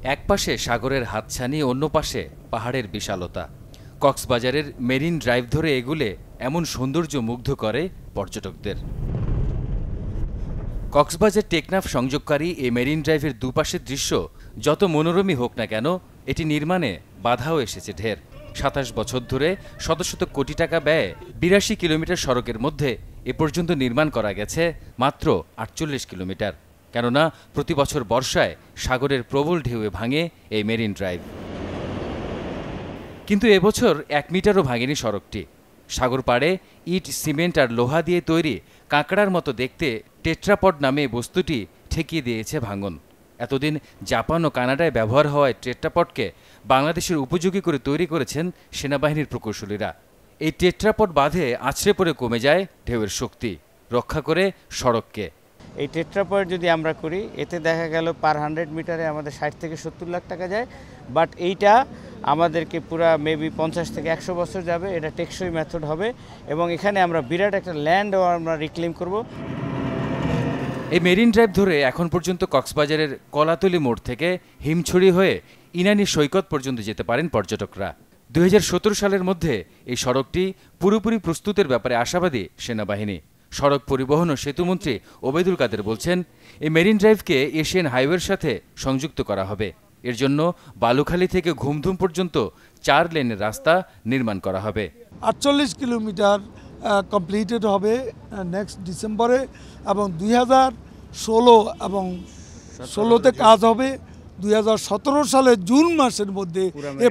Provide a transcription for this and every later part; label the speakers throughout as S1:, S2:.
S1: একপাশে সাগরের হাতছানি, অন্য পাশে পাহাড়ের বিশালতা। কক্সবাজারের মেরিন ড্রাইভ ধরে এগুলে এমন সৌন্দর্য মুগ্ধ করে পর্যটকদের। কক্সবাজার টেকনাফ সংযোগকারী এই মেরিন ড্রাইভের দুপাশের দৃশ্য যত মনোরমই হোক না কেন, এটি নির্মাণে বাধাও এসেছে ঢের। ২৭ বছর ধরে শত শত কোটি টাকা ব্যয়ে ৮২ কিলোমিটার সড়কের মধ্যে এ পর্যন্ত নির্মাণ করা গেছে মাত্র ৪৮ কিলোমিটার। কেননা প্রতি বছর বর্ষায় সাগরের প্রবল ঢেউয়ে ভাঙে এই মেরিন ড্রাইভ। কিন্তু এবছর ১ মিটারও ভাঙেনি সড়কটি। সাগর পাড়ে ইট, সিমেন্ট আর লোহা দিয়ে তৈরি কাঁকড়ার মতো দেখতে টেট্রাপড নামে বস্তুটি ঠেকিয়ে দিয়েছে ভাঙন। এতদিন জাপান ও কানাডায় ব্যবহার হওয়ায় টেট্রাপডকে বাংলাদেশের উপযোগী করে তৈরি করেছেন সেনাবাহিনীর প্রকৌশলীরা। এই টেট্রাপড বাঁধে আছড়ে পড়ে কমে যায় ঢেউয়ের শক্তি, রক্ষা করে সড়ককে।
S2: এই টেট্রাপড যদি আমরা করি, এতে দেখা গেল পার 100 মিটারে আমাদের ৬০ থেকে ৭০ লাখ টাকা যায়। বাট এইটা আমাদেরকে পুরা মেবি ৫০ থেকে ১০০ বছর যাবে। এটা টেকসই মেথড হবে এবং এখানে আমরা বিরাট একটা ল্যান্ডও আমরা রিক্লেম করব।
S1: এই মেরিন ড্রাইভ ধরে এখন পর্যন্ত কক্সবাজারের কলাতলি মোড় থেকে হিমছড়ি হয়ে ইনানি সৈকত পর্যন্ত যেতে পারেন পর্যটকরা। ২০১৭ সালের মধ্যে এই সড়কটি পুরোপুরি প্রস্তুতের ব্যাপারে আশাবাদী সেনাবাহিনী। সড়ক পরিবহন ও সেতুমন্ত্রী ওবায়দুল কাদের বলছেন, এই মেরিন ড্রাইভকে এশিয়ান হাইওয়ের সাথে সংযুক্ত করা হবে। এর জন্য বালুখালী থেকে ঘুমধুম পর্যন্ত ৪ লেনের রাস্তা নির্মাণ করা হবে।
S3: ৪৮ কিলোমিটার কমপ্লিটেড হবে নেক্সট ডিসেম্বরে এবং ২০১৬ এবং ১৬তে কাজ হবে। ২০১৭ সালের জুন মাসের মধ্যে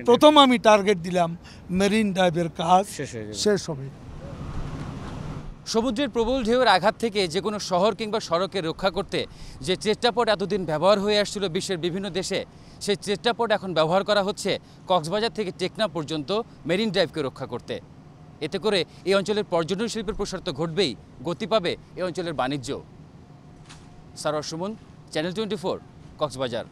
S3: প্রথম আমি টার্গেট দিলাম মেরিন ড্রাইভের কাজ শেষ হবে।
S1: সমুদ্রের প্রবল ঢেউয়ের আঘাত থেকে যে কোনো শহর কিংবা সড়কে রক্ষা করতে যে টেট্রাপড এতদিন ব্যবহার হয়ে আসছিল বিশ্বের বিভিন্ন দেশে, সেই টেট্রাপড এখন ব্যবহার করা হচ্ছে কক্সবাজার থেকে টেকনাফ পর্যন্ত মেরিন ড্রাইভকে রক্ষা করতে। এতে করে এই অঞ্চলের পর্যটন শিল্পের প্রসার তো ঘটবেই, গতি পাবে এই অঞ্চলের বাণিজ্য। সারোয়ার সুমন, চ্যানেল 24, কক্সবাজার।